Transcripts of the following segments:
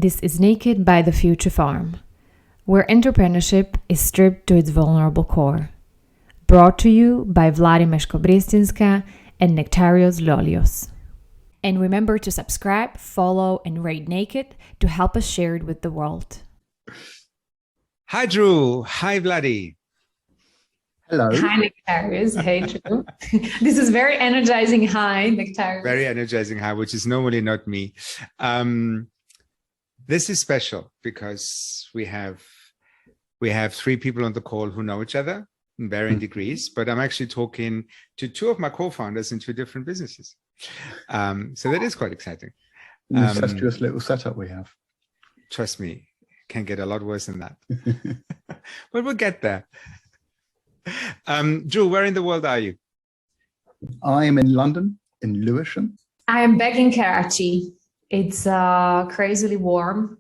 This is Naked by the Future Farm, where entrepreneurship is stripped to its vulnerable core. Brought to you by Vladimir Škobrestinska and Nektarios Lolios. And remember to subscribe, follow, and rate Naked to help us share it with the world. Hi, Drew. Hi, Vladi. Hello. Hi, Nektarios. Hey, Drew. This is very energizing. Hi, Nektarios. Very energizing hi, which is normally not me. This is special because we have three people on the call who know each other in varying degrees, but I'm actually talking to two of my co-founders in two different businesses. So that is quite exciting. Incestuous little setup we have. Trust me, can get a lot worse than that. But we'll get there. Drew, where in the world are you? I am in London, in Lewisham. I am back in Karachi. It's crazily warm.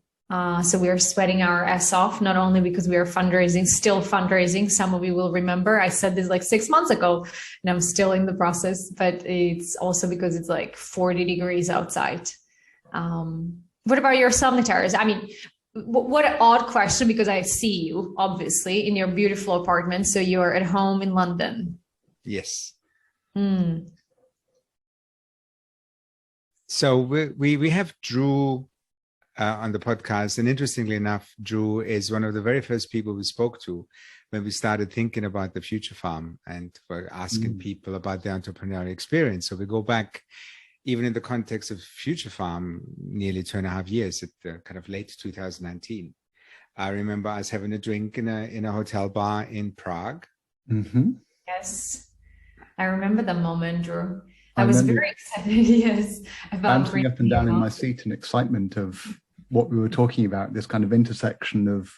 So we are sweating our ass off, not only because we are still fundraising. Some of you will remember I said this like 6 months ago and I'm still in the process, but it's also because it's like 40 degrees outside. What about yourself, Nektarios? I mean, what an odd question, because I see you obviously in your beautiful apartment. So you're at home in London. Yes. So we have Drew on the podcast, and interestingly enough, Drew is one of the very first people we spoke to when we started thinking about the Future Farm and were asking people about the entrepreneurial experience. So we go back, even in the context of Future Farm, nearly 2.5 years, at the kind of late 2019. I remember us having a drink in a hotel bar in Prague. Yes, I remember the moment, Drew. I was very excited, yes, about bouncing up and down in my seat in excitement of what we were talking about, this kind of intersection of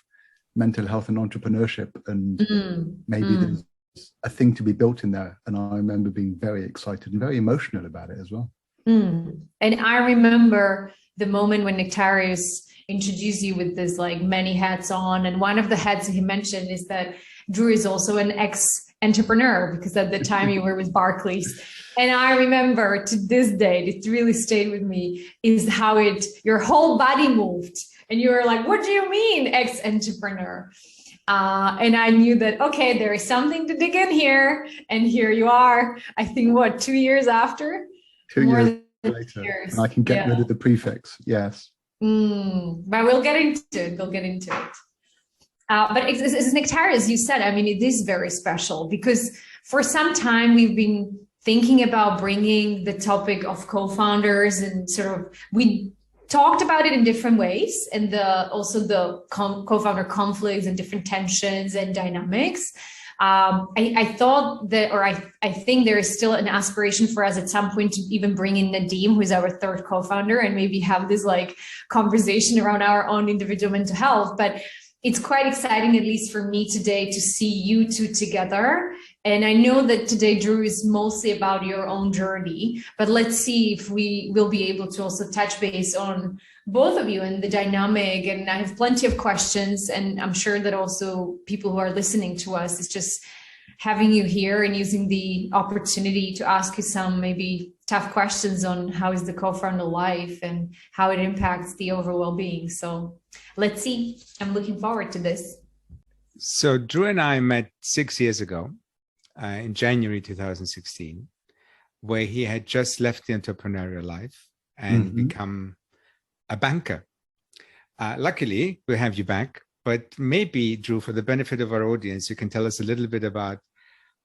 mental health and entrepreneurship, and maybe there's a thing to be built in there. And I remember being very excited and very emotional about it as well. And I remember the moment when Nektarios introduced you with this like many hats on, and one of the hats he mentioned is that Drew is also an ex-entrepreneur, because at the time you were with Barclays. And I remember to this day, it really stayed with me, is how your whole body moved. And you were like, what do you mean ex-entrepreneur? And I knew that, okay, there is something to dig in here. And here you are, I think, 2 years after? 2 years later. And I can get rid of the prefix, yes. But we'll get into it. But as Nektarios, you said, I mean, it is very special because for some time we've been thinking about bringing the topic of co-founders, and sort of we talked about it in different ways, and also the co-founder conflicts and different tensions and dynamics. I thought that, or I think there is still an aspiration for us at some point to even bring in Nadim, who is our third co-founder, and maybe have this like conversation around our own individual mental health. But it's quite exciting, at least for me today, to see you two together. And I know that today, Drew, is mostly about your own journey, but let's see if we will be able to also touch base on both of you and the dynamic. And I have plenty of questions, and I'm sure that also people who are listening to us is just having you here and using the opportunity to ask you some maybe tough questions on how is the co-founder life and how it impacts the overall well-being. So let's see. I'm looking forward to this. So Drew and I met 6 years ago in January 2016, where he had just left the entrepreneurial life and become a banker. Luckily, we have you back, but maybe, Drew, for the benefit of our audience, you can tell us a little bit about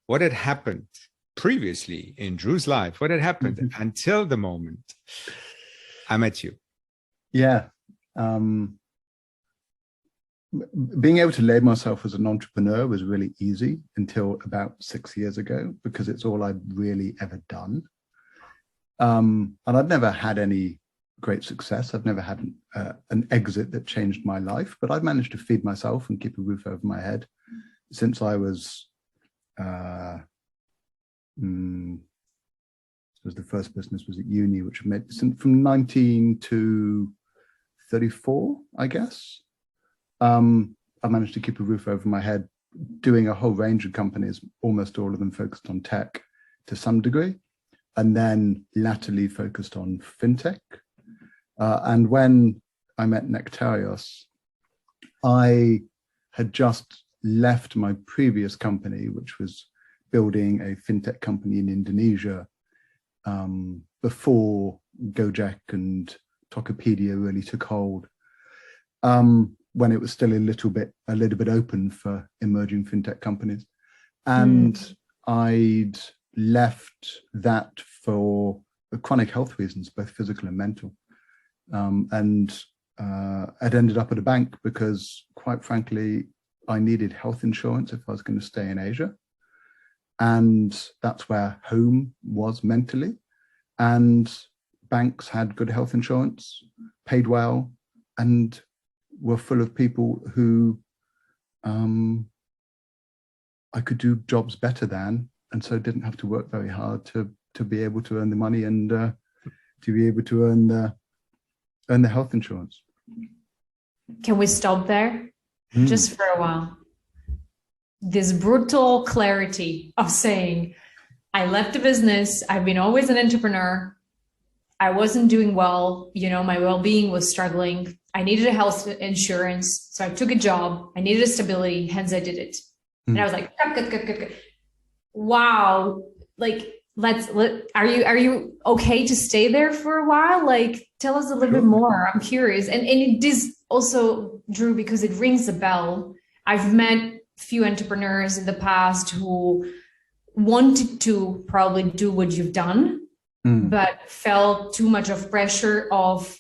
what had happened previously in Drew's life, what had happened until the moment I met you. Yeah. Being able to label myself as an entrepreneur was really easy until about 6 years ago, because it's all I'd really ever done. And I'd never had any great success. I've never had an exit that changed my life, but I've managed to feed myself and keep a roof over my head since I was the first business was at uni, which made from 19 to 34, I guess. I managed to keep a roof over my head, doing a whole range of companies, almost all of them focused on tech to some degree, and then latterly focused on fintech. And when I met Nektarios, I had just left my previous company, which was building a fintech company in Indonesia, before Gojek and Tokopedia really took hold, when it was still a little bit open for emerging fintech companies. And I'd left that for chronic health reasons, both physical and mental. And I'd ended up at a bank because, quite frankly, I needed health insurance if I was going to stay in Asia. And that's where home was mentally. And banks had good health insurance, paid well, and were full of people who I could do jobs better than, and so didn't have to work very hard to be able to earn the money and to be able to earn the health insurance. Can we stop there just for a while? This brutal clarity of saying, I left the business, I've been always an entrepreneur, I wasn't doing well, my well-being was struggling, I needed a health insurance, so I took a job, I needed a stability, hence I did it. And I was like, good. Wow, like, are you okay to stay there for a while? Like, tell us a little bit more. I'm curious. And it is also, Drew, because it rings a bell. I've met few entrepreneurs in the past who wanted to probably do what you've done, but felt too much of pressure of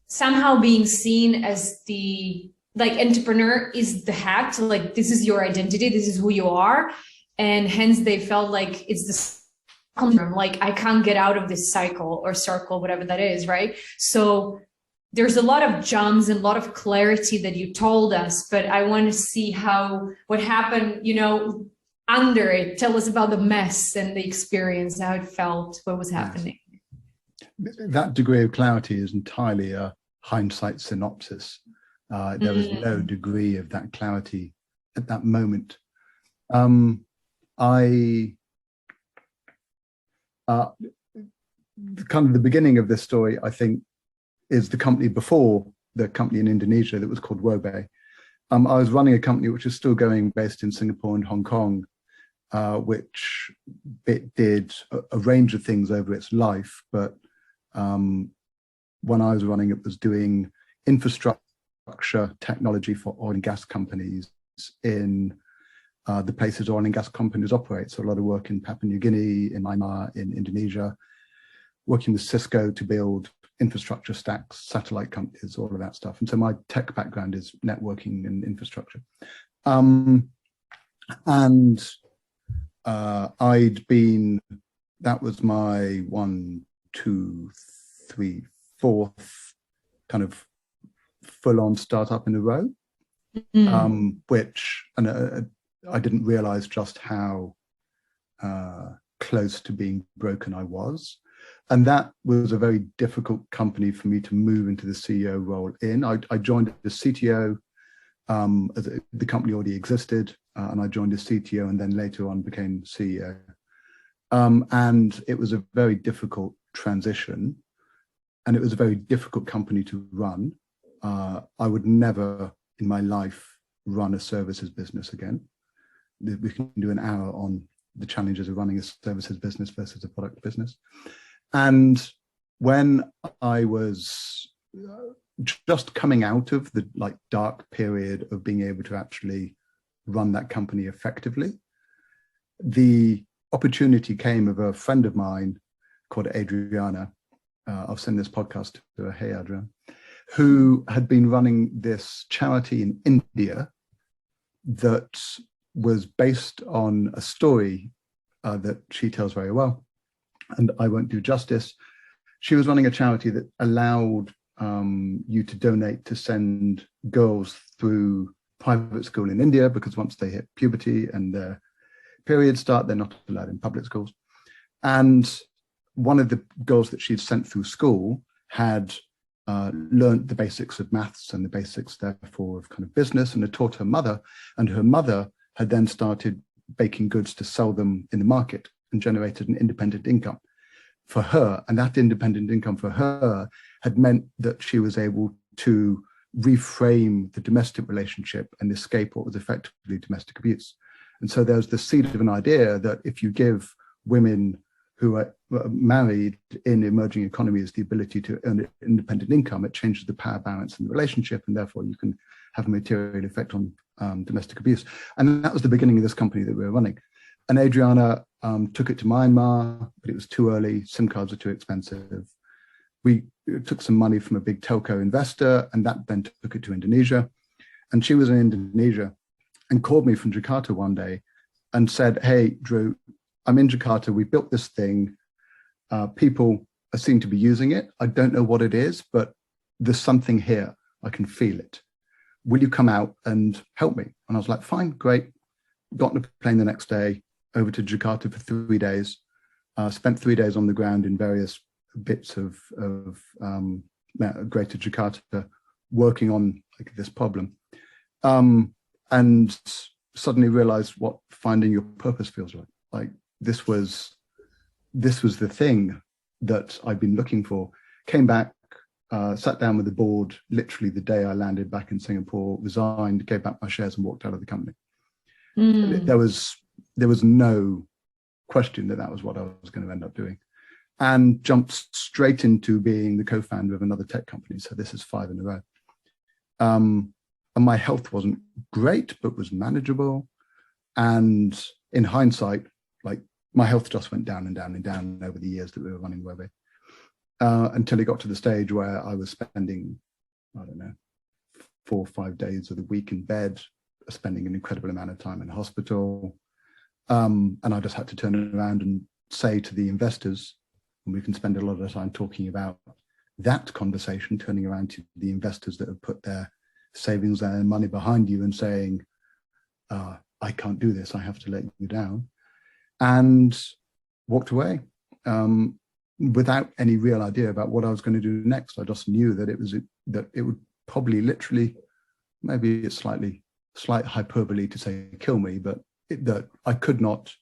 somehow being seen as the, like, entrepreneur is the hat, like, this is your identity, this is who you are. And hence they felt like it's this, like, I can't get out of this cycle or circle, whatever that is, right? So there's a lot of jumps and a lot of clarity that you told us, but I want to see what happened, under it. Tell us about the mess and the experience, how it felt, what was happening. That degree of clarity is entirely a hindsight synopsis. There was no degree of that clarity at that moment. Kind of the beginning of this story, I think, is the company before the company in Indonesia that was called Wobe. I was running a company which is still going, based in Singapore and Hong Kong, which it did a range of things over its life. But when I was running it, was doing infrastructure technology for oil and gas companies in the places oil and gas companies operate. So a lot of work in Papua New Guinea, in Myanmar, in Indonesia, working with Cisco to build infrastructure stacks, satellite companies, all of that stuff. And so my tech background is networking and infrastructure. That was my 4th kind of full-on startup in a row, which, and I didn't realize just how close to being broken I was. And that was a very difficult company for me to move into the CEO role in. I joined as CTO, as the company already existed, and I joined as CTO and then later on became CEO. And it was a very difficult transition, and it was a very difficult company to run. I would never in my life run a services business again. We can do an hour on the challenges of running a services business versus a product business. And when I was just coming out of the dark period of being able to actually run that company effectively, the opportunity came of a friend of mine called Adriana. I'll send this podcast to her. Hey, Adriana, who had been running this charity in India that was based on a story that she tells very well, and I won't do justice. She was running a charity that allowed you to donate to send girls through private school in India, because once they hit puberty and their periods start, they're not allowed in public schools. And one of the girls that she'd sent through school had learned the basics of maths and the basics, therefore, of kind of business, and had taught her mother, and her mother had then started baking goods to sell them in the market and generated an independent income for her. And that independent income for her had meant that she was able to reframe the domestic relationship and escape what was effectively domestic abuse. And so there's the seed of an idea that if you give women who are married in emerging economies the ability to earn independent income, it changes the power balance in the relationship, and therefore you can have a material effect on domestic abuse. And that was the beginning of this company that we were running. And Adriana took it to Myanmar, but it was too early. SIM cards are too expensive. We took some money from a big telco investor, and that then took it to Indonesia. And she was in Indonesia and called me from Jakarta one day and said, "Hey, Drew, I'm in Jakarta. We built this thing. People seem to be using it. I don't know what it is, but there's something here. I can feel it. Will you come out and help me?" And I was like, "Fine, great." Got on a plane the next day over to Jakarta for 3 days. Spent 3 days on the ground in various bits of Greater Jakarta, working on this problem, and suddenly realized what finding your purpose feels like. Like this was the thing that I'd been looking for. Came back, sat down with the board literally the day I landed back in Singapore, resigned, gave back my shares, and walked out of the company. There was no question that was what I was going to end up doing, and jumped straight into being the co-founder of another tech company. So this is 5 in a row. And my health wasn't great, but was manageable. And in hindsight, like my health just went down and down and down over the years that we were running Webby, until it got to the stage where I was spending, I don't know, 4 or 5 days of the week in bed, spending an incredible amount of time in hospital. And I just had to turn around and say to the investors, and we can spend a lot of time talking about that conversation, turning around to the investors that have put their savings and money behind you and saying, I can't do this, I have to let you down, and walked away without any real idea about what I was going to do next. I just knew that it would probably literally, maybe it's slight hyperbole to say kill me, but that I could not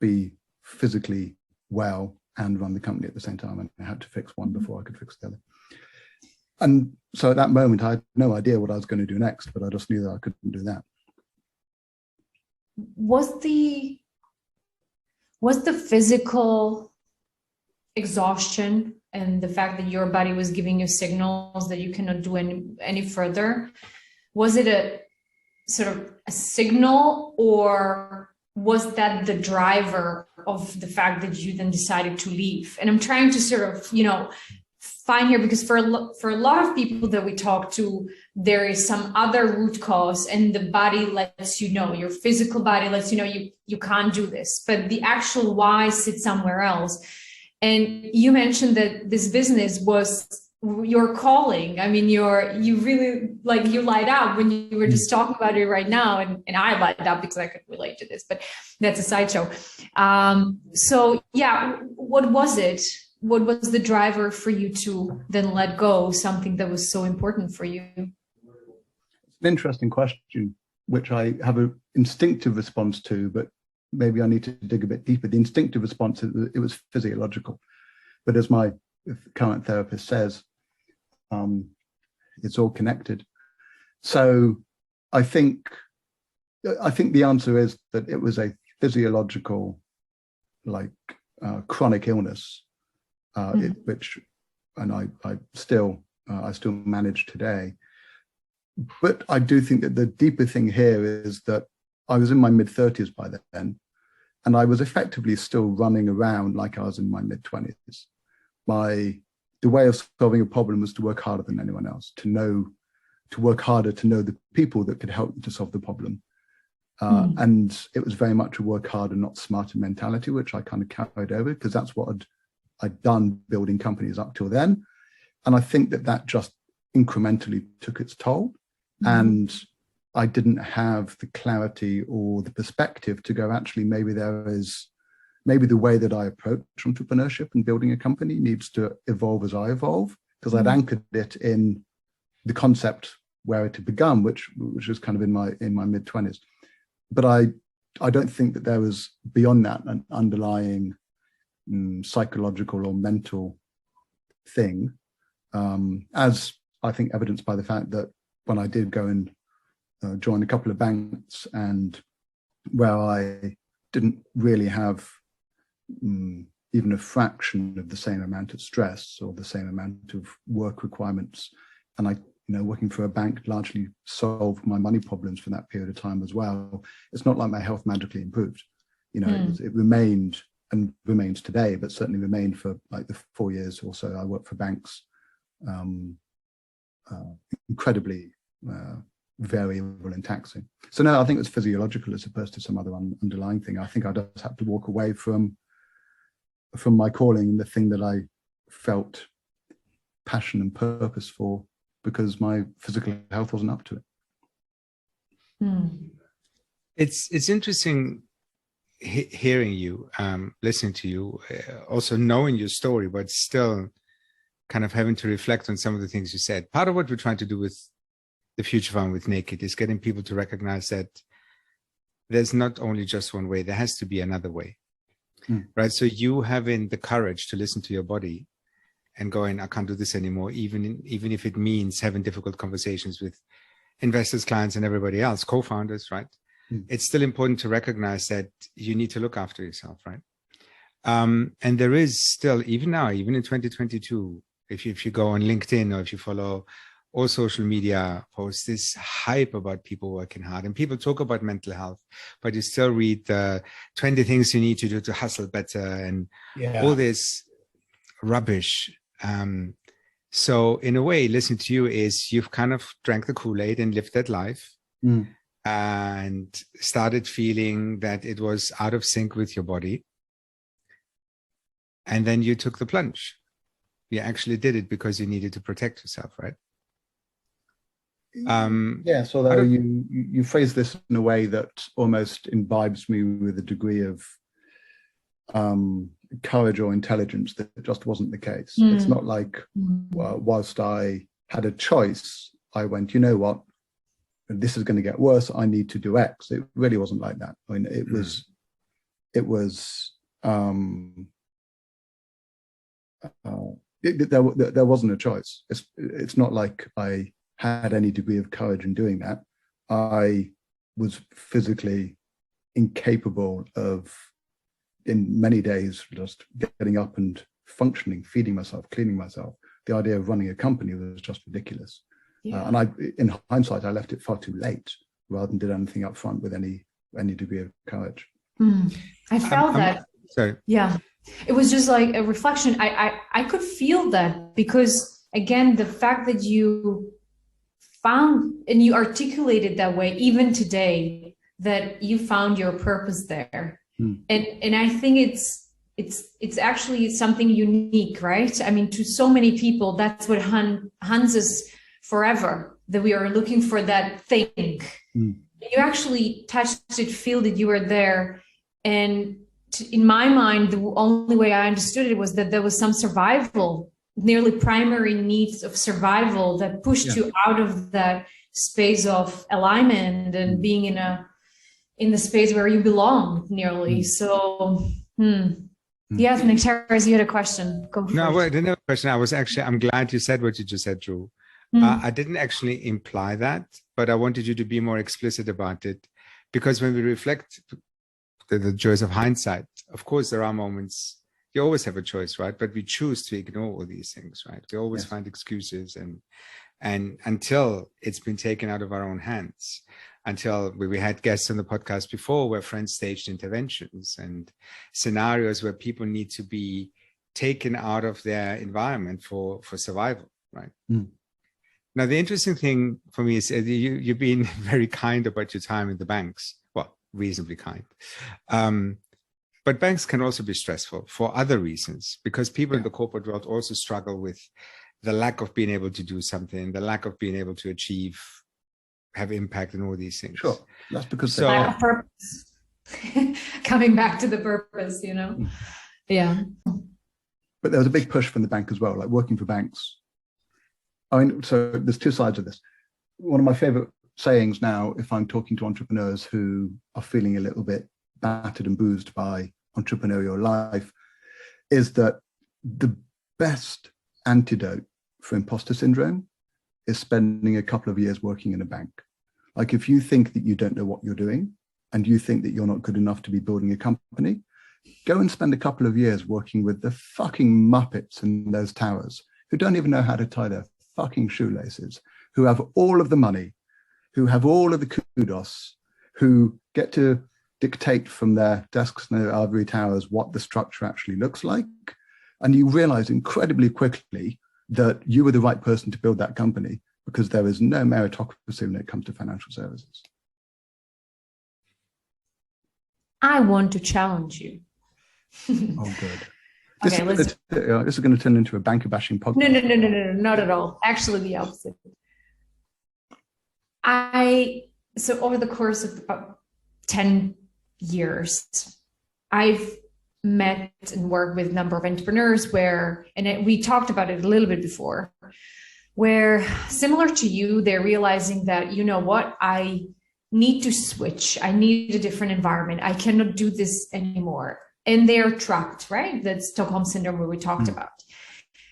be physically well and run the company at the same time, and I had to fix one before I could fix the other. And so at that moment, I had no idea what I was going to do next, but I just knew that I couldn't do that. Was the physical exhaustion and the fact that your body was giving you signals that you cannot do any further, was it a sort of a signal, or was that the driver of the fact that you then decided to leave? And I'm trying to sort of, find here, because for a lot of people that we talk to, there is some other root cause, and the body lets you know, your physical body lets you know you can't do this, but the actual why sits somewhere else. And you mentioned that this business was your calling. I mean, you really, like, you light up when you were just talking about it right now, and I light up because I could relate to this, but that's a sideshow. So yeah, what was it? What was the driver for you to then let go something that was so important for you? It's an interesting question, which I have an instinctive response to, but maybe I need to dig a bit deeper. The instinctive response, it was physiological. But as my current therapist says, it's all connected. So I think the answer is that it was a physiological, chronic illness, which, and I still manage today. But I do think that the deeper thing here is that I was in my mid-30s by then, and I was effectively still running around like I was in my mid-20s. The way of solving a problem was to work harder than anyone else, to work harder, to know the people that could help you to solve the problem. And it was very much a work harder, not smarter mentality, which I kind of carried over, because that's what I'd done building companies up till then. And I think that just incrementally took its toll. And I didn't have the clarity or the perspective to go, actually, maybe the way that I approach entrepreneurship and building a company needs to evolve as I evolve, because I'd anchored it in the concept where it had begun, which was kind of in my mid-20s. But I don't think that there was, beyond that, an underlying psychological or mental thing, as I think, evidenced by the fact that when I did go and join a couple of banks, and where I didn't really have even a fraction of the same amount of stress or the same amount of work requirements, and I, working for a bank largely solved my money problems for that period of time as well. It's not like my health magically improved. It remained and remains today, but certainly remained for like the 4 years or so I worked for banks, incredibly variable and taxing. So no, I think it was physiological as opposed to some other underlying thing. I think I just had to walk away from my calling, the thing that I felt passion and purpose for, because my physical health wasn't up to it. It's interesting hearing you, listening to you, also knowing your story, but still kind of having to reflect on some of the things you said. Part of what we're trying to do with the Future Fund with Naked is getting people to recognize that there's not only just one way, there has to be another way, right? So you having the courage to listen to your body and going, I can't do this anymore, even if it means having difficult conversations with investors, clients, and everybody else, co-founders, right? It's still important to recognize that you need to look after yourself, right? And there is still, even now, even in 2022, if you go on LinkedIn or if you follow all social media posts, this hype about people working hard, and people talk about mental health, but you still read the 20 things you need to do to hustle better and all this rubbish. So in a way, listening to you is you've kind of drank the Kool-Aid and lived that life. And started feeling that it was out of sync with your body. And then you took the plunge. You actually did it because you needed to protect yourself, right? Yes, although you phrase this in a way that almost imbibes me with a degree of courage or intelligence that just wasn't the case. It's not like whilst I had a choice, I went, you know what? This is going to get worse. I need to do X. It really wasn't like that. I mean, there wasn't a choice. It's not like I had any degree of courage in doing that. I was physically incapable of, in many days, just getting up and functioning, feeding myself, cleaning myself. The idea of running a company was just ridiculous. And in hindsight, I left it far too late rather than did anything up front with any degree of courage. I felt that. Sorry. Yeah, it was just like a reflection. I could feel that because, again, the fact that you found and you articulated that way, even today, that you found your purpose there. And I think it's actually something unique, right? I mean, to so many people, that's what hunts us forever, that we are looking for that thing. You actually touched it, feel that you were there. And in my mind, the only way I understood it was that there was some survival, nearly primary needs of survival that pushed you out of that space of alignment and being in the space where you belong, nearly. So, yes, Nektarios, you had a question. Go for it. No, I didn't have a question. I'm glad you said what you just said, Drew. I didn't actually imply that, but I wanted you to be more explicit about it, because when we reflect the joys of hindsight, of course, there are moments, you always have a choice, right? But we choose to ignore all these things, right? We always find excuses and until it's been taken out of our own hands, until we had guests on the podcast before where friends staged interventions and scenarios where people need to be taken out of their environment for survival, right? Now, the interesting thing for me is you've been very kind about your time in the banks. Well, reasonably kind. But banks can also be stressful for other reasons, because people in the corporate world also struggle with the lack of being able to do something, the lack of being able to achieve, have impact, and all these things. Sure. That's because lack of purpose. Coming back to the purpose, Yeah. But there was a big push from the bank as well, like working for banks. I mean, so there's two sides of this. One of my favorite sayings now, if I'm talking to entrepreneurs who are feeling a little bit battered and boozed by entrepreneurial life, is that the best antidote for imposter syndrome is spending a couple of years working in a bank. Like if you think that you don't know what you're doing and you think that you're not good enough to be building a company, go and spend a couple of years working with the fucking Muppets in those towers who don't even know how to tie their fucking shoelaces, who have all of the money, who have all of the kudos, who get to dictate from their desks in their ivory towers what the structure actually looks like. And you realize incredibly quickly that you were the right person to build that company because there is no meritocracy when it comes to financial services. I want to challenge you. Oh, good. Okay, this is going to turn into a banker bashing podcast. No, not at all. Actually, the opposite. So over the course of about 10 years, I've met and worked with a number of entrepreneurs we talked about it a little bit before, where similar to you, they're realizing that, you know what, I need to switch. I need a different environment. I cannot do this anymore. And they're trapped, right? That's Stockholm syndrome where we talked about.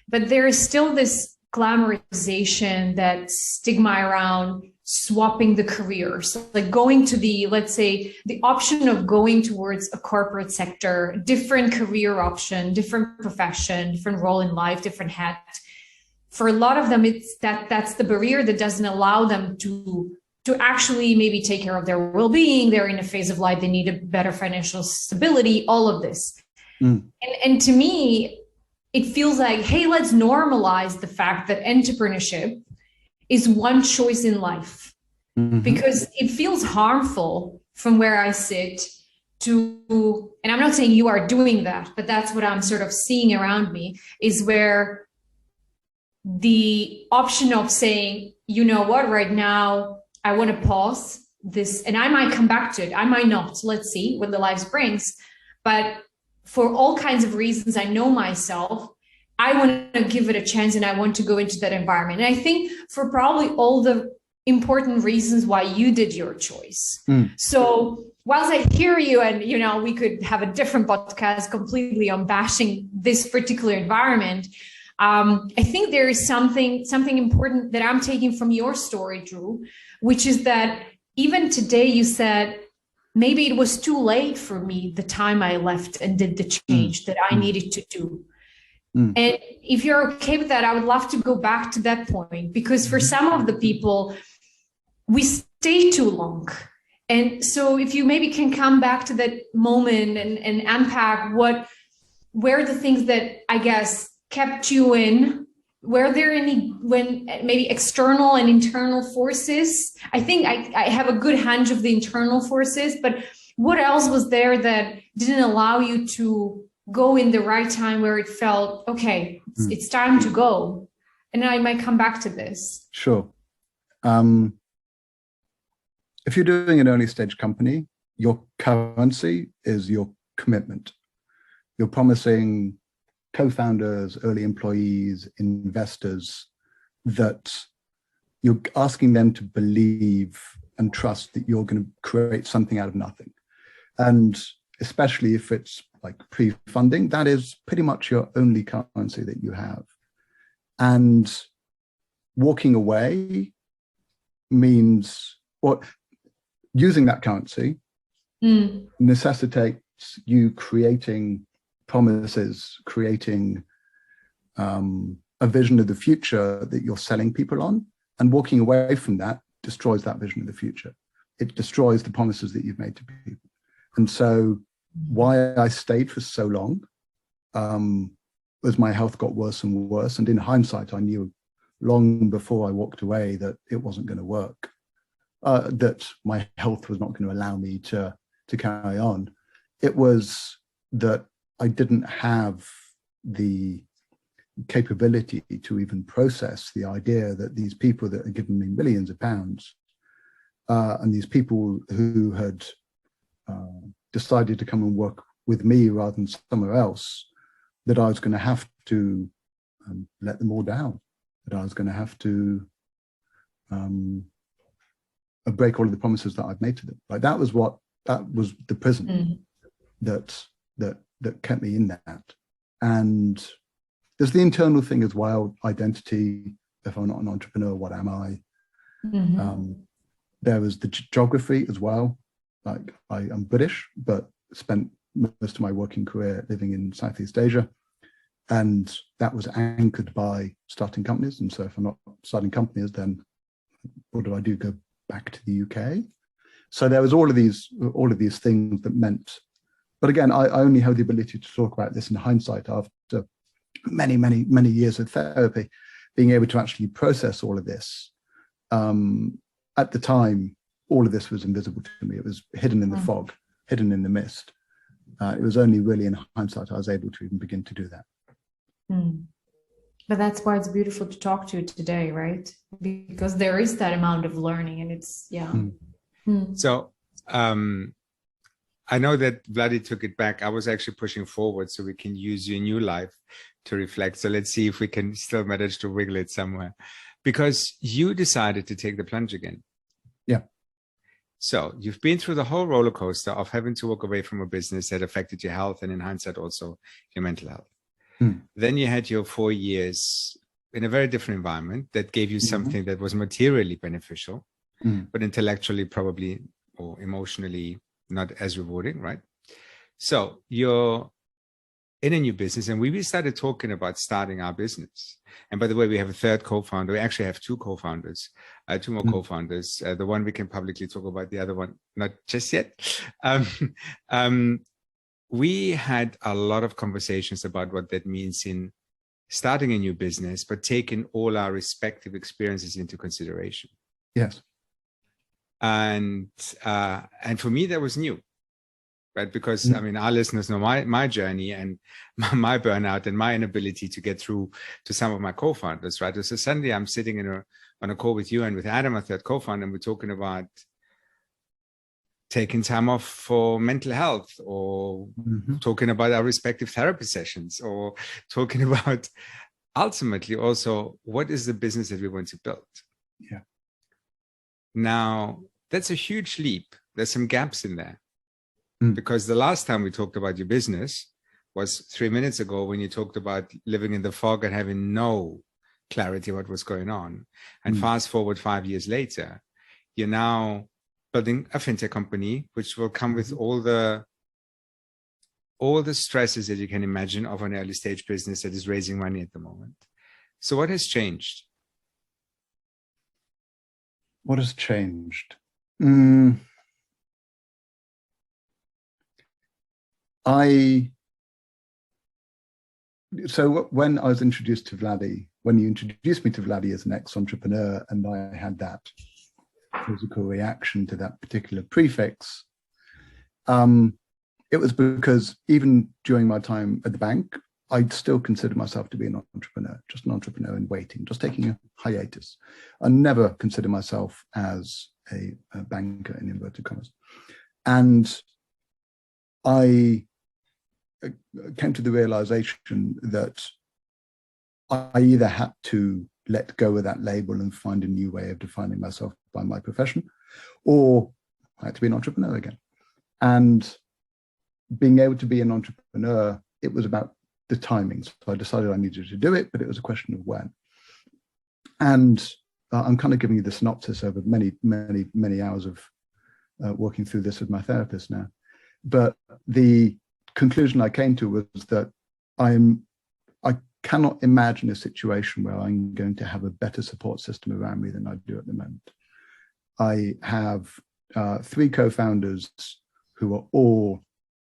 But there is still this glamorization, that stigma around swapping the careers, like going to let's say, the option of going towards a corporate sector, different career option, different profession, different role in life, different hat. For a lot of them, it's that's the barrier that doesn't allow them to actually maybe take care of their well-being. They're in a phase of life, they need a better financial stability, all of this. And to me, it feels like, hey, let's normalize the fact that entrepreneurship is one choice in life, because it feels harmful from where I sit to, and I'm not saying you are doing that, but that's what I'm sort of seeing around me, is where the option of saying, you know what, right now, I want to pause this, and I might come back to it. I might not. Let's see what the life brings. But for all kinds of reasons, I know myself, I want to give it a chance and I want to go into that environment. And I think for probably all the important reasons why you did your choice. So whilst I hear you, and, you know, we could have a different podcast completely on bashing this particular environment, I think there is something important that I'm taking from your story, Drew, which is that even today you said, maybe it was too late for me the time I left and did the change that I needed to do. And if you're okay with that, I would love to go back to that point, because for some of the people, we stay too long. And so if you maybe can come back to that moment and unpack where the things that I guess kept you in, were there any, when maybe external and internal forces? I think I have a good hunch of the internal forces, but what else was there that didn't allow you to go in the right time where it felt, okay, it's time to go? And I might come back to this. Sure. If you're doing an early stage company, your currency is your commitment. You're promising co-founders, early employees, investors, that you're asking them to believe and trust that you're going to create something out of nothing. And especially if it's like pre-funding, that is pretty much your only currency that you have. And walking away means, well, using that currency necessitates you creating promises, creating a vision of the future that you're selling people on, and walking away from that destroys that vision of the future. It destroys the promises that you've made to people. And so why I stayed for so long as my health got worse and worse. And in hindsight, I knew long before I walked away that it wasn't going to work, that my health was not going to allow me to carry on. It was that I didn't have the capability to even process the idea that these people that had given me millions of pounds and these people who had decided to come and work with me rather than somewhere else, that I was going to have to let them all down, that I was going to have to break all of the promises that I'd made to them. Like that was the prison that kept me in that. And there's the internal thing as well, identity, if I'm not an entrepreneur, what am I? Mm-hmm. There was the geography as well. Like I'm British, but spent most of my working career living in Southeast Asia. And that was anchored by starting companies. And so if I'm not starting companies, then what do? Go back to the UK? So there was all of these things that meant, but again, I only have the ability to talk about this in hindsight after many, many, many years of therapy, being able to actually process all of this. At the time, all of this was invisible to me. It was hidden in the fog, hidden in the mist. It was only really in hindsight I was able to even begin to do that. But that's why it's beautiful to talk to you today, right? Because there is that amount of learning, and it's So I know that Vladi took it back. I was actually pushing forward so we can use your new life to reflect. So let's see if we can still manage to wiggle it somewhere, because you decided to take the plunge again. Yeah. So you've been through the whole roller coaster of having to walk away from a business that affected your health and in hindsight also your mental health. Then you had your 4 years in a very different environment that gave you something that was materially beneficial, but intellectually probably or emotionally not as rewarding, right? So you're in a new business, and we started talking about starting our business. And by the way, we have a third co-founder. We actually have two co-founders, two more co-founders. The one we can publicly talk about, the other one not just yet. We had a lot of conversations about what that means in starting a new business, but taking all our respective experiences into consideration. Yes. And for me, that was new, right? Because I mean, our listeners know my journey and my burnout and my inability to get through to some of my co-founders, right? So suddenly I'm sitting on a call with you and with Adam, a third co-founder, and we're talking about taking time off for mental health, or talking about our respective therapy sessions, or talking about ultimately also what is the business that we want to build. Yeah. Now, that's a huge leap. There's some gaps in there. Because the last time we talked about your business was 3 minutes ago, when you talked about living in the fog and having no clarity what was going on. And fast forward 5 years later, you're now building a fintech company, which will come with all the stresses that you can imagine of an early stage business that is raising money at the moment. So what has changed? What has changed? So when I was introduced to Vladi, when you introduced me to Vladi as an ex-entrepreneur, and I had that physical reaction to that particular prefix, it was because even during my time at the bank, I'd still consider myself to be an entrepreneur, just an entrepreneur in waiting, just taking a hiatus. I never consider myself as a banker in inverted commas. And I came to the realization that I either had to let go of that label and find a new way of defining myself by my profession, or I had to be an entrepreneur again. And being able to be an entrepreneur, it was about the timing. So I decided I needed to do it, but it was a question of when. And I'm kind of giving you the synopsis over many, many, many hours of working through this with my therapist now. But the conclusion I came to was that I cannot imagine a situation where I'm going to have a better support system around me than I do at the moment. I have 3 co-founders who are all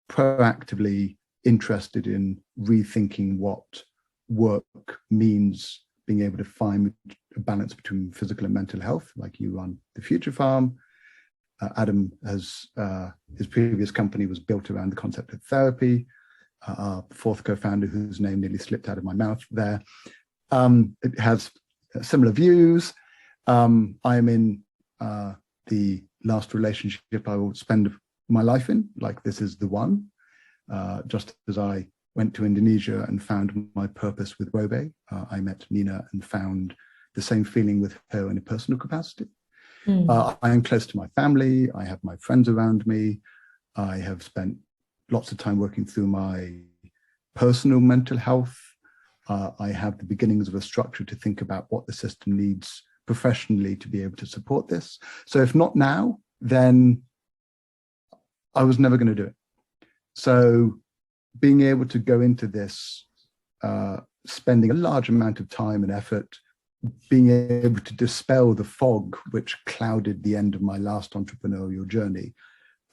proactively interested in rethinking what work means, being able to find a balance between physical and mental health, like you run the Future Farm. Adam has, his previous company was built around the concept of therapy. Our 4th co-founder, whose name nearly slipped out of my mouth there, it has similar views. I'm in the last relationship I will spend my life in, like this is the one. Just as I went to Indonesia and found my purpose with Robe, I met Nina and found the same feeling with her in a personal capacity. I am close to my family. I have my friends around me. I have spent lots of time working through my personal mental health. I have the beginnings of a structure to think about what the system needs professionally to be able to support this. So if not now, then I was never going to do it. So being able to go into this, spending a large amount of time and effort, being able to dispel the fog which clouded the end of my last entrepreneurial journey,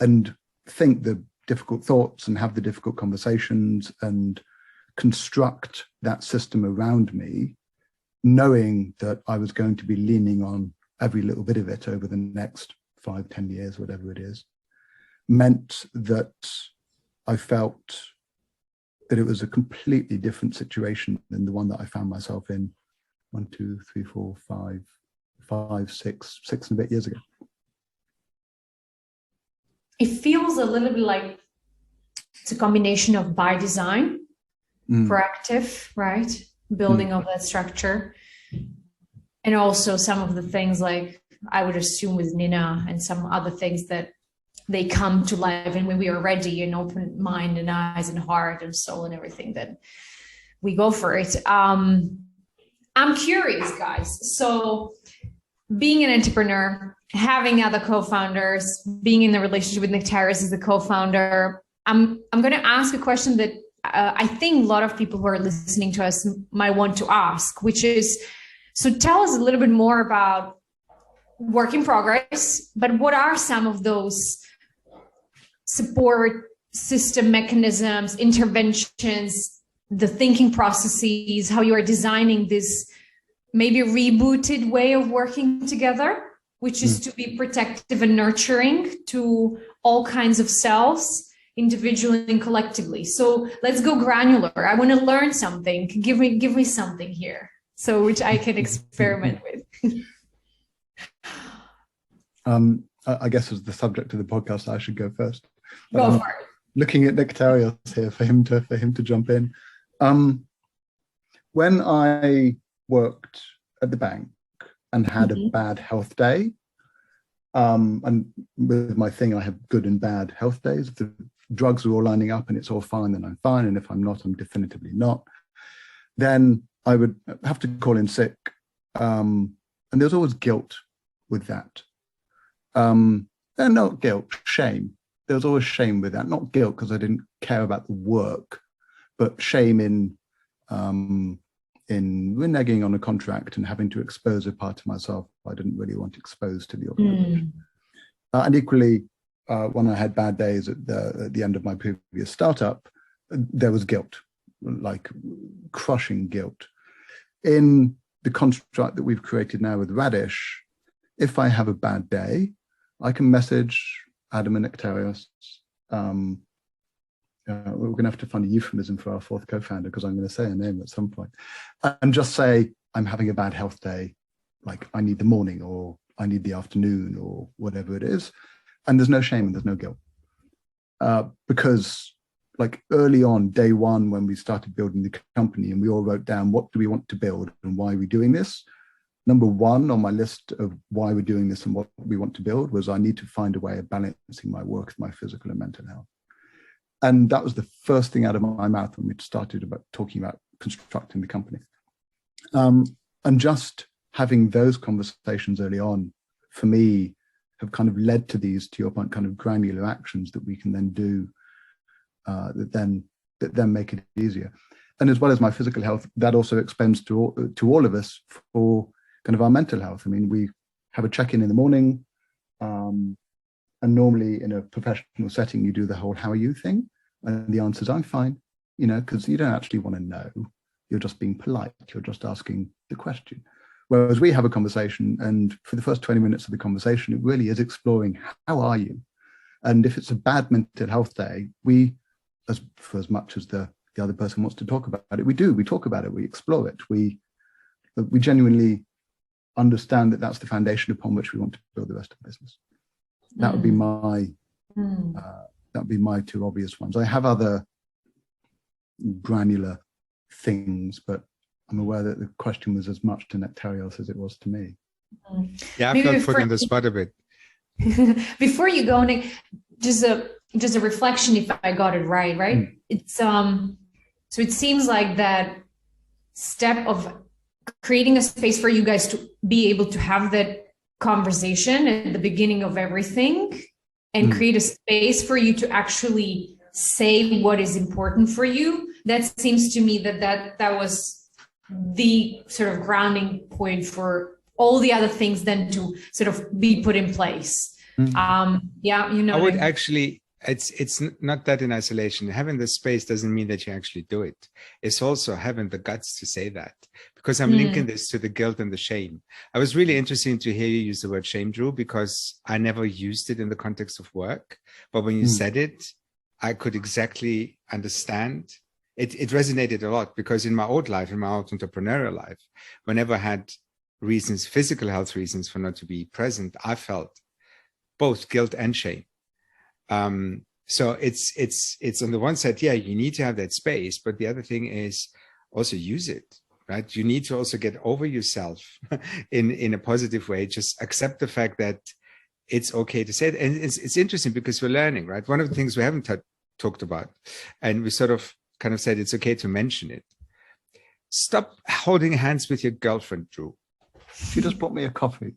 and think the difficult thoughts and have the difficult conversations and construct that system around me, knowing that I was going to be leaning on every little bit of it over the next 5-10 years, whatever it is, meant that I felt that it was a completely different situation than the one that I found myself in 1, 2, 3, 4, 5, 6 and a bit years ago. It feels a little bit like it's a combination of by design, proactive, right? Building of that structure. And also some of the things like I would assume with Nina and some other things that they come to life and when we are ready and open mind and eyes and heart and soul and everything, then we go for it. I'm curious, guys. So being an entrepreneur, having other co-founders, being in the relationship with Nektarios as a co-founder, I'm going to ask a question that I think a lot of people who are listening to us might want to ask, which is, so tell us a little bit more about work in progress, but what are some of those support system mechanisms, interventions, the thinking processes, how you are designing this maybe rebooted way of working together, which is to be protective and nurturing to all kinds of selves, individually and collectively. So let's go granular. I want to learn something. Give me something here, so which I can experiment with. I guess as the subject of the podcast, I should go first. Go for it. Looking at Nektarios here for him to jump in. When I worked at the bank and had a bad health day, and with my thing, I have good and bad health days. If the drugs are all lining up and it's all fine, then I'm fine. And if I'm not, I'm definitively not. Then I would have to call in sick. And there's always guilt with that. And not guilt, shame. There was always shame with that. Not guilt because I didn't care about the work, but shame in reneging on a contract and having to expose a part of myself I didn't really want exposed to the organization. And equally, when I had bad days at the end of my previous startup, there was guilt, like crushing guilt. In the construct that we've created now with Radish, if I have a bad day, I can message Adam and Nektarios. We're going to have to find a euphemism for our fourth co-founder because I'm going to say a name at some point, and just say, I'm having a bad health day, like I need the morning or I need the afternoon or whatever it is. And there's no shame and there's no guilt. Because like early on, day one, when we started building the company and we all wrote down, what do we want to build and why are we doing this? Number one on my list of why we're doing this and what we want to build was I need to find a way of balancing my work with my physical and mental health. And that was the first thing out of my mouth when we started about talking about constructing the company. And just having those conversations early on, for me, have kind of led to these, to your point, kind of granular actions that we can then do that then make it easier. And as well as my physical health, that also extends to all of us for kind of our mental health. I mean, we have a check-in in the morning, and normally in a professional setting, you do the whole "how are you" thing, and the answer is "I'm fine," because you don't actually want to know. You're just being polite. You're just asking the question. Whereas we have a conversation, and for the first 20 minutes of the conversation, it really is exploring how are you, and if it's a bad mental health day, we, as much as the other person wants to talk about it, we talk about it, we explore it, we genuinely understand that that's the foundation upon which we want to build the rest of the business. That would be my two obvious ones. I have other granular things, but I'm aware that the question was as much to Nektarios as it was to me. Yeah, I felt put on the spot a bit. Before you go, Nick, just a reflection, if I got it right? It's so it seems like that step of creating a space for you guys to be able to have that conversation at the beginning of everything, and create a space for you to actually say what is important for you. That seems to me that was the sort of grounding point for all the other things then to sort of be put in place. Yeah, you know, I would actually, it's not that in isolation. Having the space doesn't mean that you actually do it. It's also having the guts to say that, because I'm linking this to the guilt and the shame. I was really interested to hear you use the word shame, Drew, because I never used it in the context of work. But when you said it, I could exactly understand. It resonated a lot, because in my old life, in my old entrepreneurial life, whenever I had reasons, physical health reasons for not to be present, I felt both guilt and shame. So it's on the one side, yeah, you need to have that space, but the other thing is also use it, right? You need to also get over yourself in a positive way. Just accept the fact that it's okay to say it. And it's interesting because we're learning, right? One of the things we haven't talked about, and we sort of kind of said it's okay to mention it. Stop holding hands with your girlfriend, Drew. She just bought me a coffee.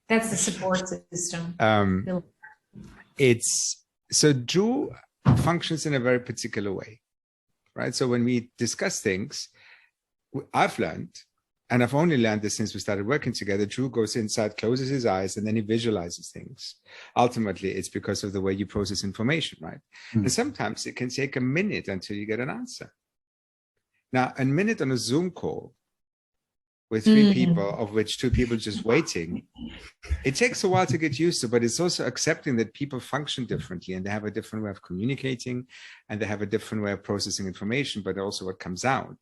That's the support system. So Drew functions in a very particular way, right? So when we discuss things, I've learned, and I've only learned this since we started working together, Drew goes inside, closes his eyes, and then he visualizes things. Ultimately, it's because of the way you process information, right? And sometimes it can take a minute until you get an answer. Now, a minute on a Zoom call with 3 people, of which 2 people just waiting, it takes a while to get used to, but it's also accepting that people function differently, and they have a different way of communicating, and they have a different way of processing information, but also what comes out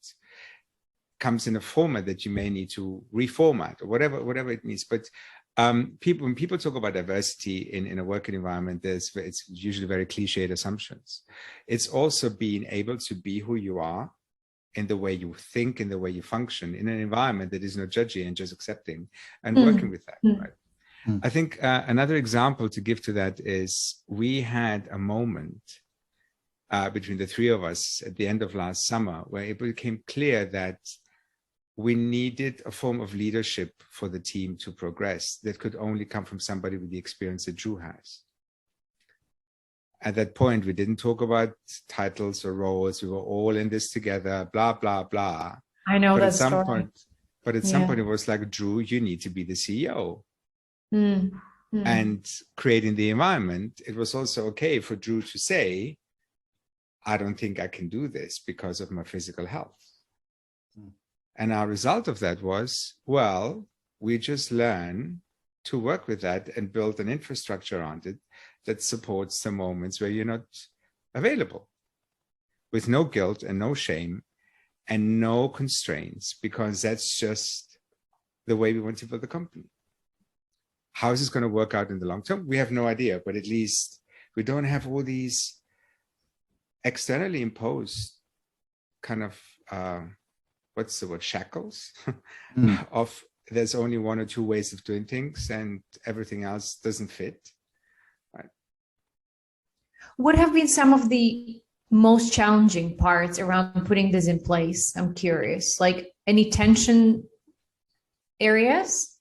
comes in a format that you may need to reformat, or whatever it means. But when people talk about diversity in a working environment, it's usually very cliched assumptions. It's also being able to be who you are, in the way you think, in the way you function, in an environment that is not judgy and just accepting and working with that, right? I think another example to give to that is we had a moment between the 3 of us at the end of last summer where it became clear that we needed a form of leadership for the team to progress that could only come from somebody with the experience that Drew has. At that point, we didn't talk about titles or roles. We were all in this together, blah, blah, blah. I know but that at some story. point, But at some point, it was like, Drew, you need to be the CEO. And creating the environment, it was also okay for Drew to say, I don't think I can do this because of my physical health. And our result of that was, well, we just learn to work with that and build an infrastructure around it that supports the moments where you're not available, with no guilt and no shame and no constraints, because that's just the way we want to build the company. How is this going to work out in the long term? We have no idea, but at least we don't have all these externally imposed kind of, what's the word, shackles of there's only 1 or 2 ways of doing things and everything else doesn't fit. Right. What have been some of the most challenging parts around putting this in place? I'm curious, like any tension areas?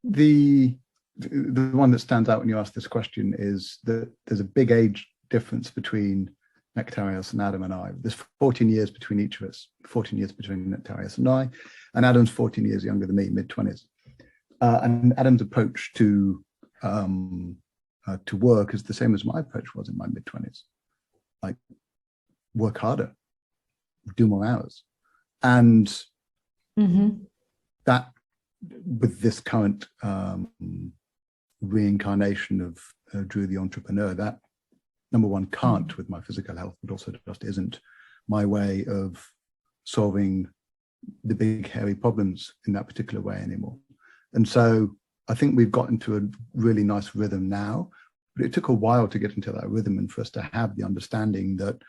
The one that stands out when you ask this question is that there's a big age difference between Nektarios and Adam and I. There's 14 years between each of us, 14 years between Nektarios and I, and Adam's 14 years younger than me, mid-20s. And Adam's approach to work is the same as my approach was in my mid-20s. Like, work harder, do more hours. And that, with this current reincarnation of Drew the entrepreneur, that number one can't with my physical health, but also just isn't my way of solving the big hairy problems in that particular way anymore. And so I think we've got into a really nice rhythm now, but it took a while to get into that rhythm and for us to have the understanding that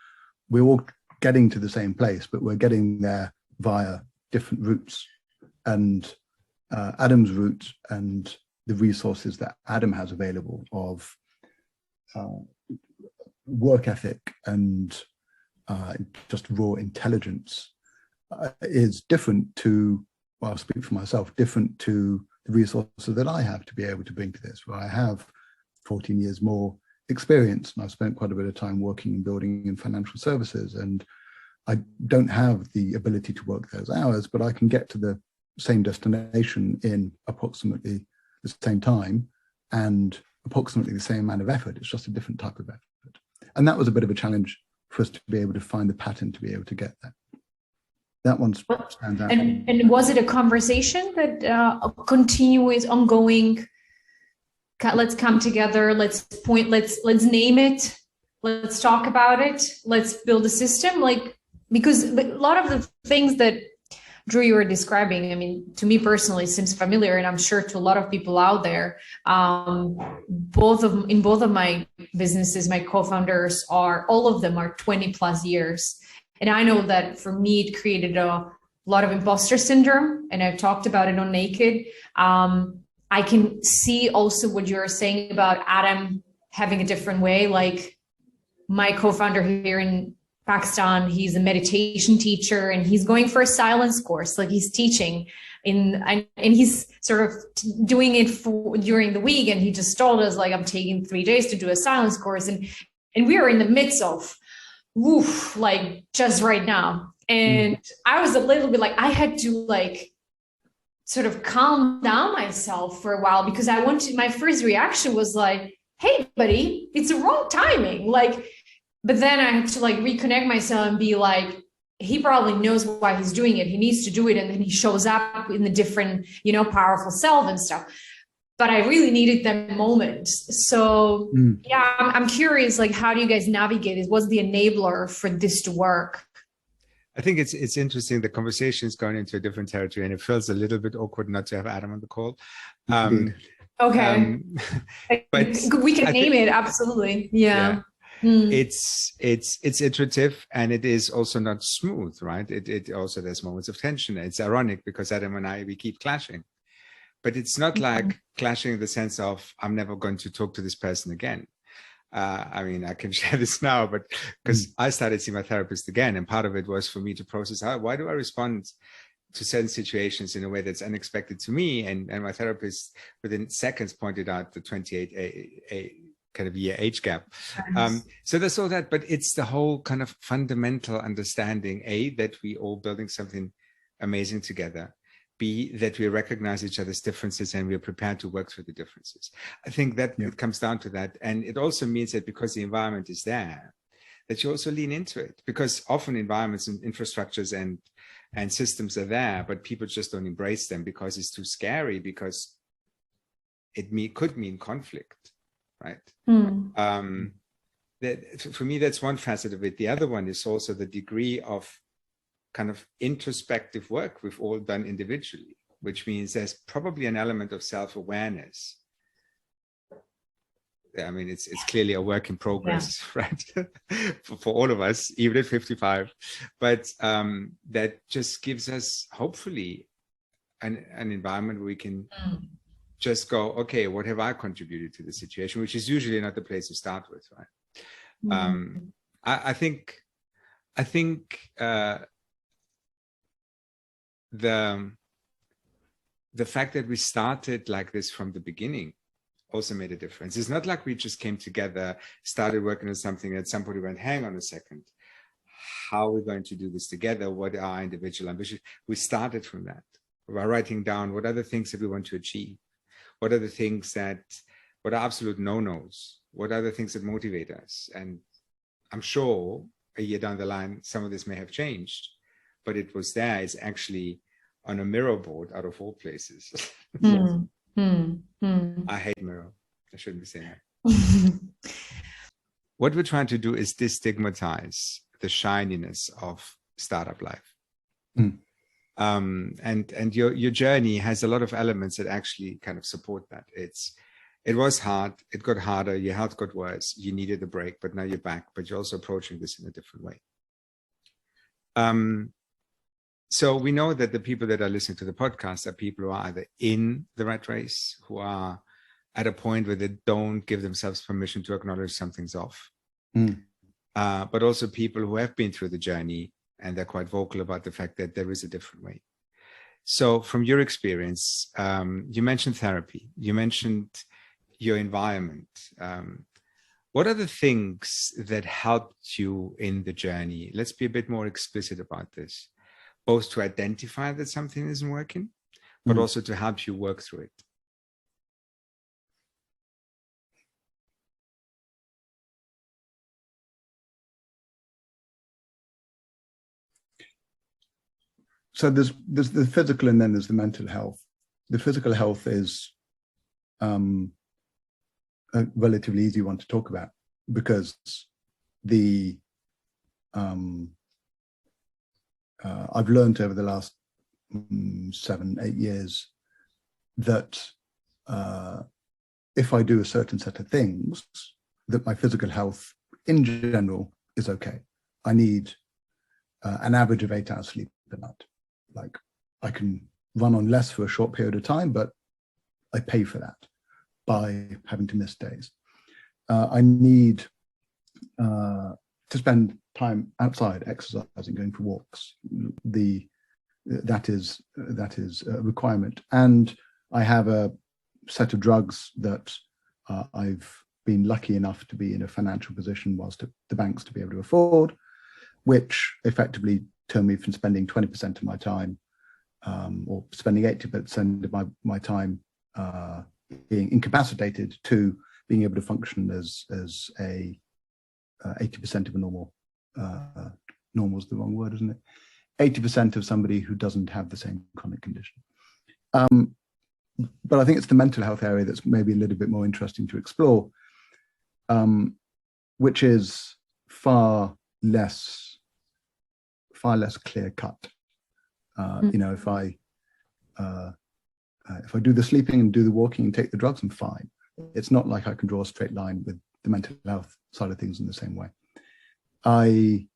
we're all getting to the same place, but we're getting there via different routes. And Adam's route and the resources that Adam has available of work ethic and just raw intelligence is different to, well, I'll speak for myself, different to the resources that I have to be able to bring to this, where I have 14 years more experience, and I've spent quite a bit of time working and building in financial services, and I don't have the ability to work those hours, but I can get to the same destination in approximately the same time and approximately the same amount of effort. It's just a different type of effort. And that was a bit of a challenge for us to be able to find the pattern to be able to get that. That one stands out. And was it a conversation that continuous, ongoing? Let's come together. Let's name it. Let's talk about it. Let's build a system. Like, because a lot of the things that Drew, you were describing, I mean, to me personally, seems familiar, and I'm sure to a lot of people out there. In both of my businesses, my co-founders all of them are 20 plus years. And I know that for me, it created a lot of imposter syndrome, and I've talked about it on Naked. I can see also what you're saying about Adam having a different way. Like my co-founder here in Pakistan, he's a meditation teacher, and he's going for a silence course. Like he's teaching and he's sort of doing it during the week. And he just told us, like, I'm taking 3 days to do a silence course. And we are in the midst of, like just right now. And I was a little bit like, I had to like sort of calm down myself for a while, because my first reaction was like, hey buddy, it's the wrong timing. Like, but then I had to like reconnect myself and be like, he probably knows why he's doing it. He needs to do it. And then he shows up in the different, powerful self and stuff. But I really needed that moment. So yeah, I'm curious, like, how do you guys navigate it? What's the enabler for this to work? I think it's interesting. The conversation is going into a different territory, and it feels a little bit awkward not to have Adam on the call. Okay. But we can name it. Absolutely. Yeah. It's iterative, and it is also not smooth, right? It also, there's moments of tension. It's ironic because Adam and we keep clashing, but it's not like clashing in the sense of, I'm never going to talk to this person again. I mean, I can share this now, but because I started seeing my therapist again, and part of it was for me to process, why do I respond to certain situations in a way that's unexpected to me? And my therapist within seconds pointed out the 28 kind of year age gap. So there's all that, but it's the whole kind of fundamental understanding, A, that we all building something amazing together. B, that we recognize each other's differences and we're prepared to work through the differences. I think that it comes down to that. And it also means that because the environment is there, that you also lean into it, because often environments and infrastructures and systems are there, but people just don't embrace them because it's too scary, because it could mean conflict, right? That, for me, that's one facet of it. The other one is also the degree of kind of introspective work we've all done individually, which means there's probably an element of self-awareness. I mean, it's clearly a work in progress, right? for all of us, even at 55, but that just gives us hopefully an environment where we can just go, okay, what have I contributed to the situation, which is usually not the place to start with, right? I think the fact that we started like this from the beginning also made a difference. It's not like we just came together, started working on something, and somebody went, hang on a second, how are we going to do this together? What are our individual ambitions? We started from that by writing down what are the things that we want to achieve, what are the things what are absolute no-nos, what are the things that motivate us. And I'm sure a year down the line, some of this may have changed, but it was there. It's actually on a mirror board out of all places. I hate mirror. I shouldn't be saying that. What we're trying to do is destigmatize the shininess of startup life. And your journey has a lot of elements that actually kind of support that. It was hard. It got harder. Your health got worse. You needed a break, but now you're back. But you're also approaching this in a different way. So we know that the people that are listening to the podcast are people who are either in the rat race, who are at a point where they don't give themselves permission to acknowledge something's off. Mm. But also people who have been through the journey and they're quite vocal about the fact that there is a different way. So from your experience, you mentioned therapy, you mentioned your environment. What are the things that helped you in the journey? Let's be a bit more explicit about this, both to identify that something isn't working, but also to help you work through it. So there's the physical and then there's the mental health. The physical health is a relatively easy one to talk about because the I've learned over the last 7-8 years that if I do a certain set of things, that my physical health in general is okay. I need an average of 8 hours sleep a night. Like I can run on less for a short period of time, but I pay for that by having to miss days. I need to spend time outside, exercising, going for walks. That is a requirement. And I have a set of drugs that I've been lucky enough to be in a financial position whilst the banks to be able to afford, which effectively turn me from spending 20% of my time or spending 80% of my time being incapacitated to being able to function as a 80% of a normal is the wrong word, isn't it? 80% of somebody who doesn't have the same chronic condition. But I think it's the mental health area that's maybe a little bit more interesting to explore, which is far less clear cut. You know, if I do the sleeping and do the walking and take the drugs, I'm fine. It's not like I can draw a straight line with the mental health side of things in the same way. I'm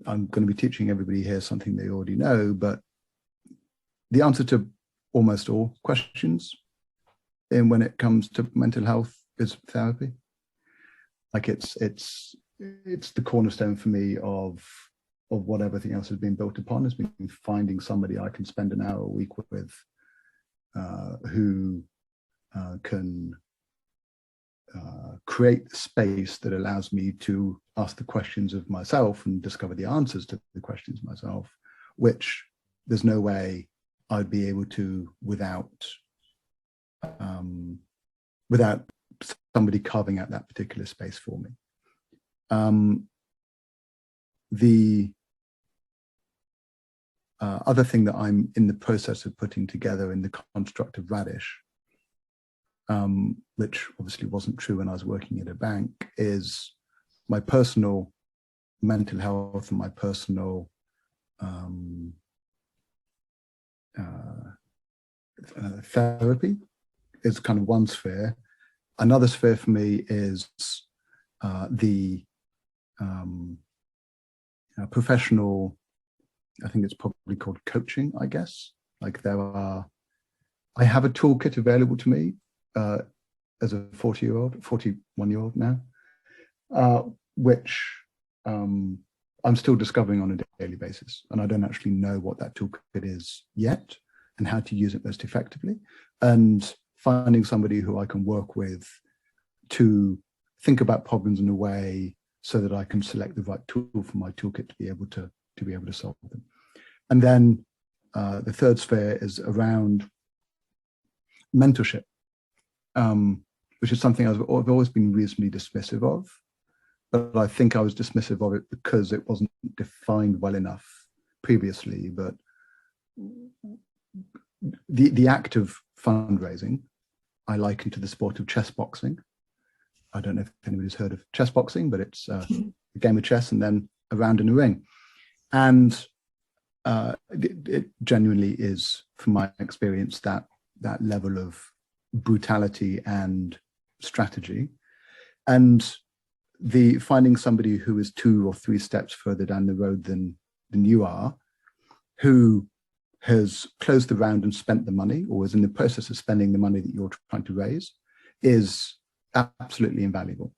going to be teaching everybody here something they already know, but the answer to almost all questions when it comes to mental health is therapy. Like it's the cornerstone for me of what everything else has been built upon, has been finding somebody I can spend an hour a week with who can create the space that allows me to ask the questions of myself and discover the answers to the questions myself, which there's no way I'd be able to without somebody carving out that particular space for me. The other thing that I'm in the process of putting together in the construct of Radish, which obviously wasn't true when I was working at a bank, is my personal mental health and my personal therapy is kind of one sphere. Another sphere for me is the professional, I think it's probably called coaching, I guess. Like I have a toolkit available to me as a 41-year-old now, which I'm still discovering on a daily basis. And I don't actually know what that toolkit is yet and how to use it most effectively. And finding somebody who I can work with to think about problems in a way so that I can select the right tool for my toolkit to be able to solve them. And then the third sphere is around mentorship, which is something I've always been reasonably dismissive of, but I think I was dismissive of it because it wasn't defined well enough previously. But the act of fundraising, I liken to the sport of chess boxing. I don't know if anybody's heard of chess boxing, but it's a game of chess and then a round in a ring. And it genuinely is, from my experience, that level of brutality and strategy. And the finding somebody who is 2 or 3 steps further down the road than you are, who has closed the round and spent the money, or is in the process of spending the money that you're trying to raise, is absolutely invaluable.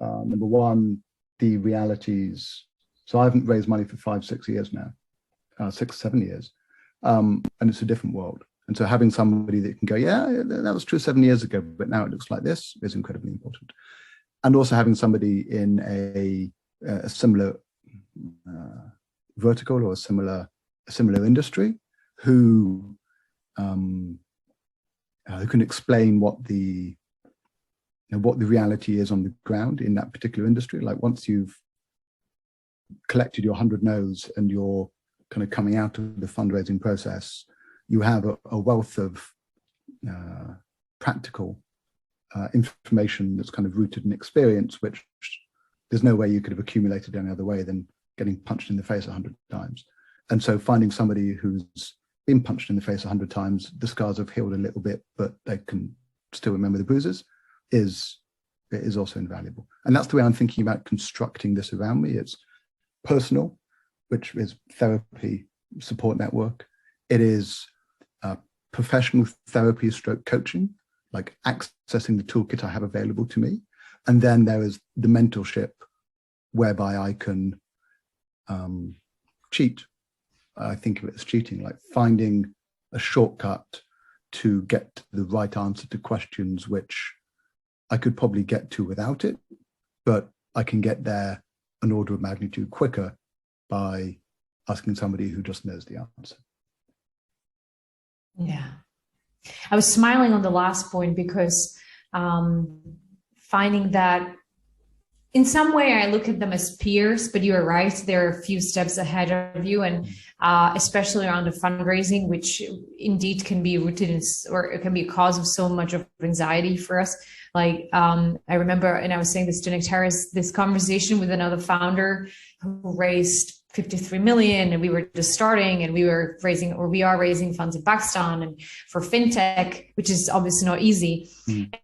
Number one, the realities. So I haven't raised money for 5-6 years now, 6-7 years, and it's a different world. And so having somebody that can go, yeah, that was true 7 years ago, but now it looks like this, is incredibly important. And also having somebody in a similar vertical or a similar industry who can explain what the reality is on the ground in that particular industry. Like once you've collected your 100 no's and you're kind of coming out of the fundraising process, you have a wealth of practical information that's kind of rooted in experience, which there's no way you could have accumulated any other way than getting punched in the face 100 times. And so finding somebody who's been punched in the face 100 times, the scars have healed a little bit, but they can still remember the bruises, is also invaluable. And that's the way I'm thinking about constructing this around me. It's personal, which is therapy support network. It is professional therapy stroke coaching, like accessing the toolkit I have available to me. And then there is the mentorship whereby I can cheat. I think of it as cheating, like finding a shortcut to get the right answer to questions which I could probably get to without it, but I can get there an order of magnitude quicker by asking somebody who just knows the answer. Yeah. I was smiling on the last point because finding that in some way I look at them as peers, but you're right, they're a few steps ahead of you, and especially around the fundraising, which indeed can be rooted in, or it can be a cause of so much of anxiety for us. Like I remember, and I was saying this to Nektarios, this conversation with another founder who raised 53 million, and we were just starting, and we are raising funds in Pakistan and for fintech, which is obviously not easy.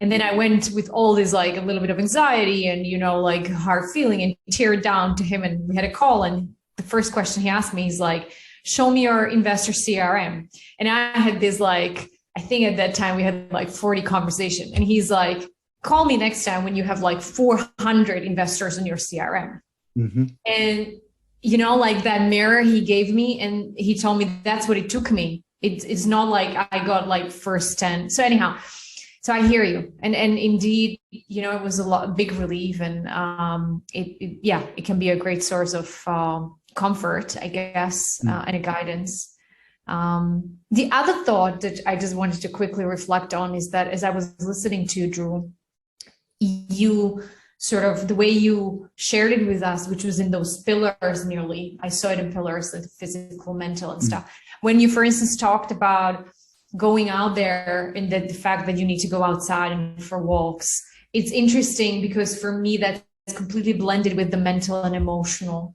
And then I went with all this, like a little bit of anxiety and, like hard feeling, and teared down to him, and we had a call. And the first question he asked me, he's like, show me your investor CRM. And I had this, like, I think at that time we had like 40 conversations, and he's like, call me next time when you have like 400 investors in your CRM. And like that mirror he gave me, and he told me that's what it took me. It's not like I got like first 10. So anyhow, so I hear you. And indeed, it was a big relief, and it can be a great source of comfort, I guess, and a guidance. The other thought that I just wanted to quickly reflect on is that as I was listening to Drew, you sort of the way you shared it with us, which was in those pillars nearly. I saw it in pillars, like physical, mental, and stuff. When you, for instance, talked about going out there and the fact that you need to go outside and for walks, it's interesting because for me, that's completely blended with the mental and emotional,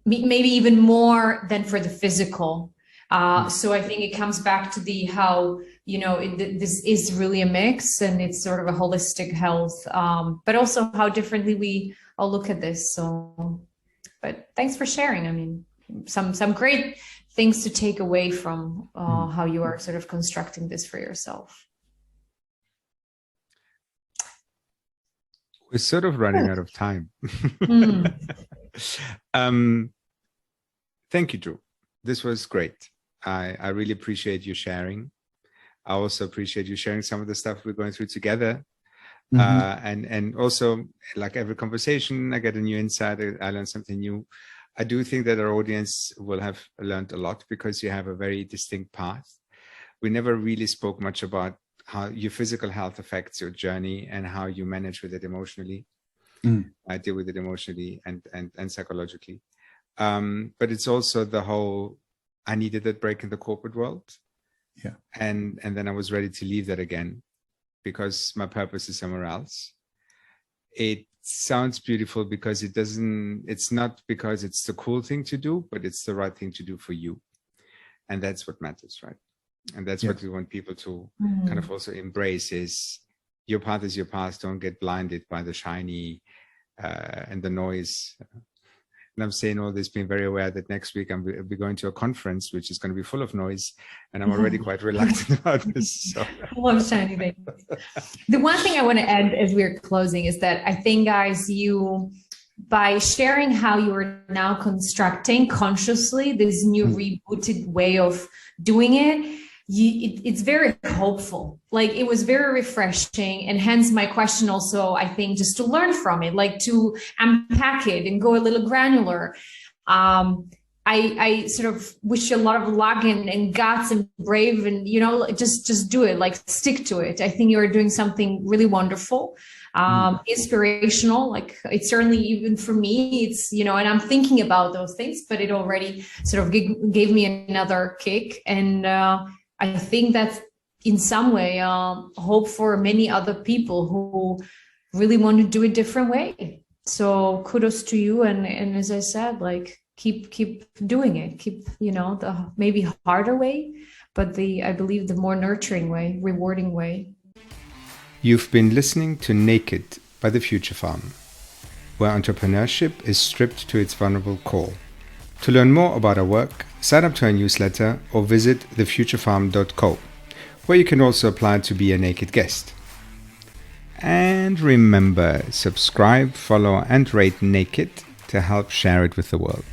maybe even more than for the physical. So I think it comes back to how, this is really a mix, and it's sort of a holistic health, but also how differently we all look at this. So, but thanks for sharing. I mean, some great things to take away from how you are sort of constructing this for yourself. We're sort of running out of time. Thank you, Drew. This was great. I really appreciate you sharing. I also appreciate you sharing some of the stuff we're going through together. And also, like every conversation, I get a new insight. I learn something new. I do think that our audience will have learned a lot because you have a very distinct path. We never really spoke much about how your physical health affects your journey and how you manage with it emotionally, deal with it emotionally and psychologically. But it's also the whole, I needed that break in the corporate world. Yeah. And then I was ready to leave that again because my purpose is somewhere else. It sounds beautiful because it's not because it's the cool thing to do, but it's the right thing to do for you. And that's what matters, right? And that's what we want people to kind of also embrace is your path is your path. Don't get blinded by the shiny and the noise And I'm saying all this being very aware that next week I'll be going to a conference, which is going to be full of noise. And I'm already quite reluctant about this. So. I love shiny things. The one thing I want to add as we're closing is that I think, guys, by sharing how you are now constructing consciously this new rebooted way of doing it, it's very hopeful. Like, it was very refreshing, and hence my question also, I think, just to learn from it, like to unpack it and go a little granular. I sort of wish you a lot of luck and guts and brave, and just do it, like stick to it. I think you're doing something really wonderful, inspirational. Like, it's certainly, even for me, it's, and I'm thinking about those things, but it already sort of gave me another kick. And I think that's in some way hope for many other people who really want to do it a different way. So kudos to you. And as I said, like, keep doing it. Keep, the maybe harder way, but I believe the more nurturing way, rewarding way. You've been listening to Naked by The Future Farm, where entrepreneurship is stripped to its vulnerable core. To learn more about our work, sign up to our newsletter or visit thefuturefarm.co, where you can also apply to be a Naked guest. And remember, subscribe, follow, and rate Naked to help share it with the world.